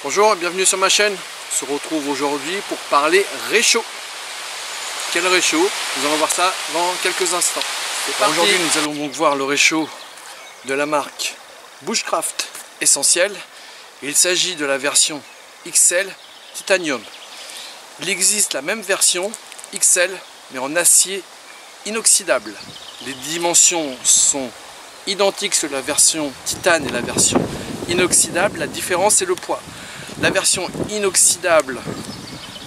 Bonjour et bienvenue sur ma chaîne. On se retrouve aujourd'hui pour parler réchaud. Quel réchaud? Nous allons voir ça dans quelques instants. Aujourd'hui nous allons donc voir le réchaud de la marque Bushcraft Essentiel. Il s'agit de la version XL Titanium. Il existe la même version XL mais en acier inoxydable. Les dimensions sont identiques sur la version titane et la version inoxydable. La différence c'est le poids. La version inoxydable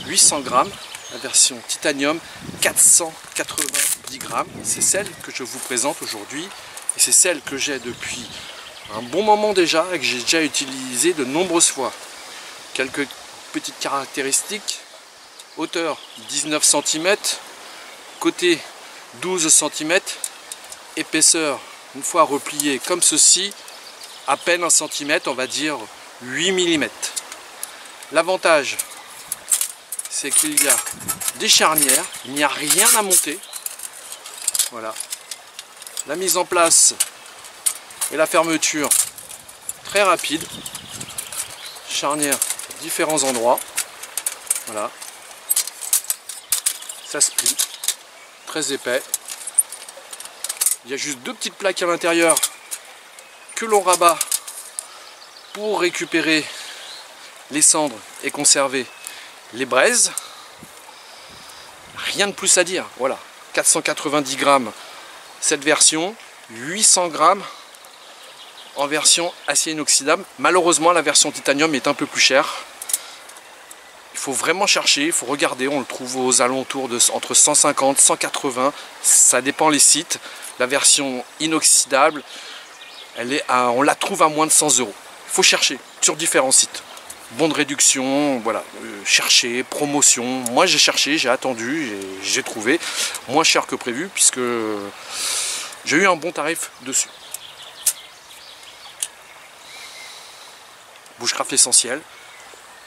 800 grammes, la version titanium 490 grammes. C'est celle que je vous présente aujourd'hui et c'est celle que j'ai depuis un bon moment déjà et que j'ai déjà utilisée de nombreuses fois. Quelques petites caractéristiques: hauteur 19 cm, côté 12 cm, épaisseur une fois repliée comme ceci à peine 1 cm, on va dire 8 mm. L'avantage, c'est qu'il y a des charnières, il n'y a rien à monter. Voilà. La mise en place et la fermeture très rapide. Charnière à différents endroits. Voilà. Ça se plie. Très épais. Il y a juste deux petites plaques à l'intérieur que l'on rabat pour récupérer les cendres et conserver les braises. Rien de plus à dire. Voilà, 490 grammes cette version, 800 grammes en version acier inoxydable. Malheureusement la version titanium est un peu plus chère. Il faut vraiment chercher, il faut regarder, on le trouve aux alentours de entre 150 180, ça dépend les sites. La version inoxydable, on la trouve à moins de 100 €. Il faut chercher sur différents sites. Bon de réduction, voilà, chercher, promotion. Moi j'ai cherché, j'ai attendu, j'ai trouvé moins cher que prévu puisque j'ai eu un bon tarif dessus. Bushcraft Essentiel.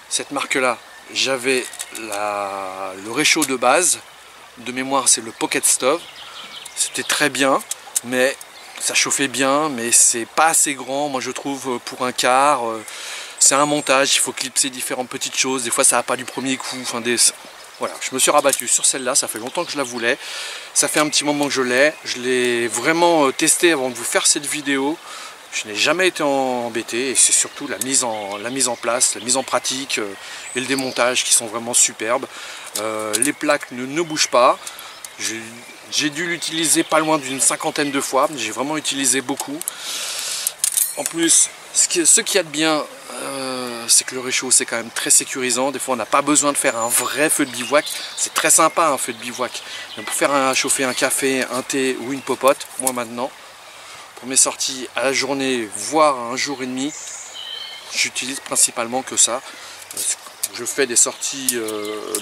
Cette marque là, j'avais le réchaud de base. De mémoire c'est le Pocket Stove. C'était très bien, mais ça chauffait bien, mais c'est pas assez grand, moi je trouve, pour un quart. C'est un montage, il faut clipser différentes petites choses, des fois ça va pas du premier coup. Enfin, voilà, je me suis rabattu sur celle-là, ça fait longtemps que je la voulais. Ça fait un petit moment que je l'ai vraiment testé avant de vous faire cette vidéo. Je n'ai jamais été embêté et c'est surtout la mise en place, la mise en pratique et le démontage qui sont vraiment superbes. Les plaques ne bougent pas. J'ai dû l'utiliser pas loin d'une cinquantaine de fois, j'ai vraiment utilisé beaucoup. En plus, ce qu'il y a de bien, c'est que le réchaud c'est quand même très sécurisant. Des fois on n'a pas besoin de faire un vrai feu de bivouac. C'est très sympa un feu de bivouac. Mais pour faire chauffer un café, un thé ou une popote, moi maintenant, pour mes sorties à la journée, voire à un jour et demi, j'utilise principalement que ça. Je fais des sorties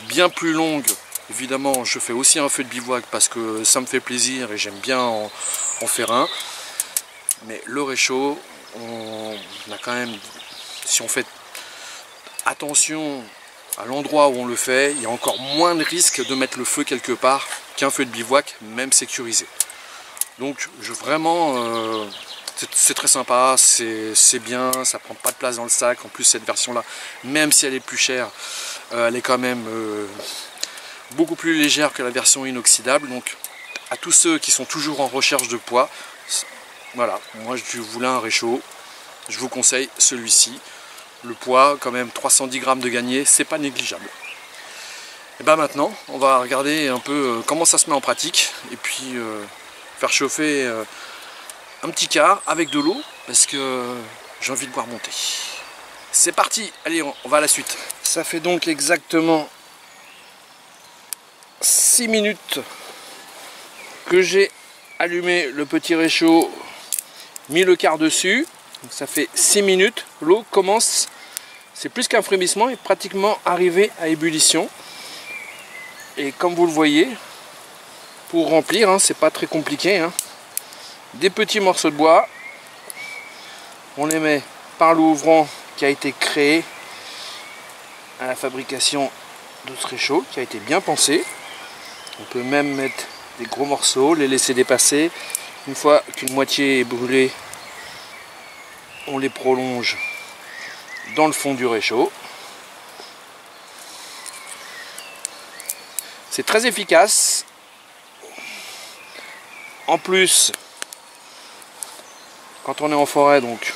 bien plus longues. Évidemment, je fais aussi un feu de bivouac parce que ça me fait plaisir et j'aime bien en faire un. Mais le réchaud, on a quand même, si on fait attention à l'endroit où on le fait, il y a encore moins de risque de mettre le feu quelque part qu'un feu de bivouac, même sécurisé. Donc, vraiment, c'est très sympa, c'est bien, ça prend pas de place dans le sac. En plus, cette version-là, même si elle est plus chère, elle est quand même beaucoup plus légère que la version inoxydable. Donc à tous ceux qui sont toujours en recherche de poids, voilà, moi je voulais un réchaud, je vous conseille celui-ci. Le poids quand même 310 grammes de gagné, c'est pas négligeable. Et bien maintenant on va regarder un peu comment ça se met en pratique et puis faire chauffer un petit quart avec de l'eau parce que j'ai envie de voir monter. C'est parti, allez on va à la suite. Ça fait donc exactement 6 minutes que j'ai allumé le petit réchaud, mis le quart dessus. Donc ça fait 6 minutes, l'eau commence, c'est plus qu'un frémissement, est pratiquement arrivé à ébullition. Et comme vous le voyez, pour remplir, c'est pas très compliqué, des petits morceaux de bois, on les met par l'ouvrant qui a été créé à la fabrication de ce réchaud, qui a été bien pensé. On peut même mettre des gros morceaux, les laisser dépasser. Une fois qu'une moitié est brûlée, on les prolonge dans le fond du réchaud. C'est très efficace. En plus, quand on est en forêt, donc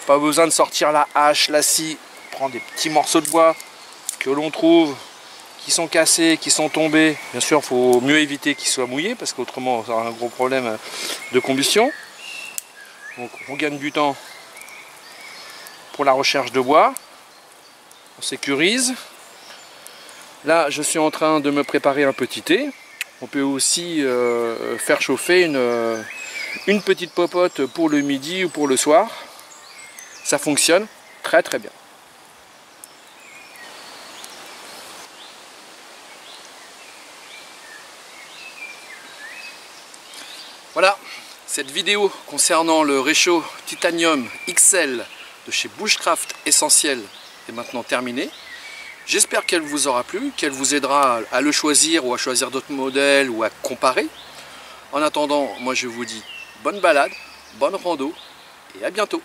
pas besoin de sortir la hache, la scie, prendre des petits morceaux de bois que l'on trouve, qui sont cassés, qui sont tombés. Bien sûr, il faut mieux éviter qu'ils soient mouillés parce qu'autrement, ça aura un gros problème de combustion. Donc, on gagne du temps pour la recherche de bois. On sécurise. Là, je suis en train de me préparer un petit thé. On peut aussi faire chauffer une petite popote pour le midi ou pour le soir. Ça fonctionne très très bien. Voilà, cette vidéo concernant le réchaud Titanium XL de chez Bushcraft Essentiel est maintenant terminée. J'espère qu'elle vous aura plu, qu'elle vous aidera à le choisir ou à choisir d'autres modèles ou à comparer. En attendant, moi je vous dis bonne balade, bonne rando et à bientôt.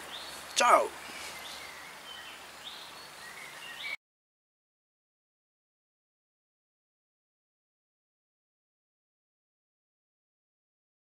Ciao!